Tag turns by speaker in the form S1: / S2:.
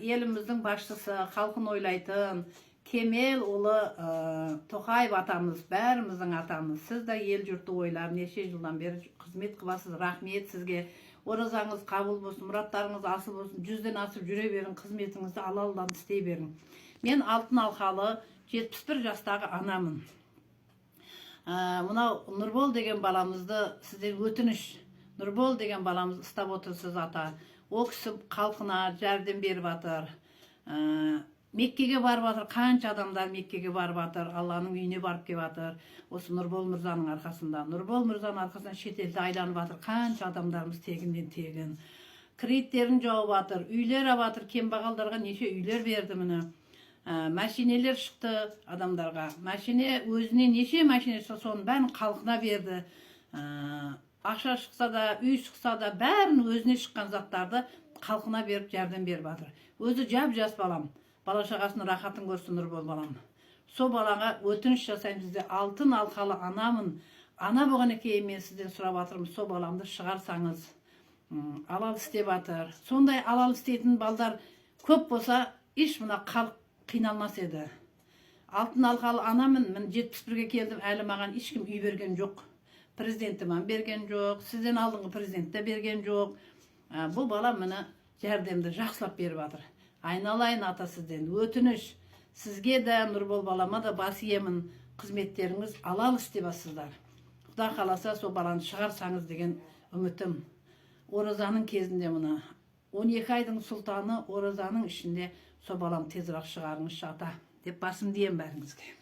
S1: еліміздің басшысы, халқын ойлайтын Кемел ұлы Тоқаев атамыз, бәріміздің атамыз. Сіз де ел жұртты ойлап, неше жылдан бері қызмет қыласыз. Рахмет сізге. Оразаңыз қабыл болсын, мұраттарыңыз асыл болсын, 100-ден асып жүре берін, қызметіңізді алалдан істей берін. Мен алтын алқалы 71 жастағы анамын. Мынау Нұрбол деген баламызды сізден өтініш. Нұрбол деген баламыз ұстап отырсыз ата. Ол кісі халқына жәрдем беріп жатыр. Меккеге барып жатыр, қанша адамдар Меккеге барып жатыр, Алланың үйіне барып келіп жатыр. Осы Нұрбол мырзаның арқасында. Нұрбол мырзаның арқасында шетелде айланып жатыр, қанша адамдарымыз тегінден тегін. Кредиттерін жауып жатыр, үйлер алып жатыр, кембағалдарға неше үйлер берді міне. Машинелер шықты адамдарға. Машине өзіне неше машине шықты, соның бәрін халқына берді. Ақша шықса да, үй шықса да, бәрін өзіне шыққан заттарды халқына беріп, жәрдем беріп жатыр. Өзі жап-жас балам. Бала шағасының рахатын көрсін Нұрбол балам. Сол балаға өтініш жасаймын, сізде алтын алқалы анамын. Ана болғаннан кейін мен сізден сұрап жатырмын, сол баламды шығарсаңыз. Алал істеп жатыр. Сондай алал істейтін балдар көп болса, еш мына халық қиналмас еді. Алтын алқалы анамын, мен 71-ге келдім, әлі маған ешкім үй берген жоқ. Президентімін берген жоқ, сізден алдыңғы президент те берген жоқ. Бұл бала мені жәрдемді жақсылап беріп жатыр. Айналайын ата сізден өтініш. Сізге де Нұрбол балама да бас иемін, қызметтеріңіз алал істеп жатсыздар. Құда қаласа сол баланы шығарсаңыз деген үмітім. Оразаның кезінде мына 12 айдың сұлтаны оразаның ішінде сол баланы тезірек шығарыңызшы ата деп басым деймін бәріңізге.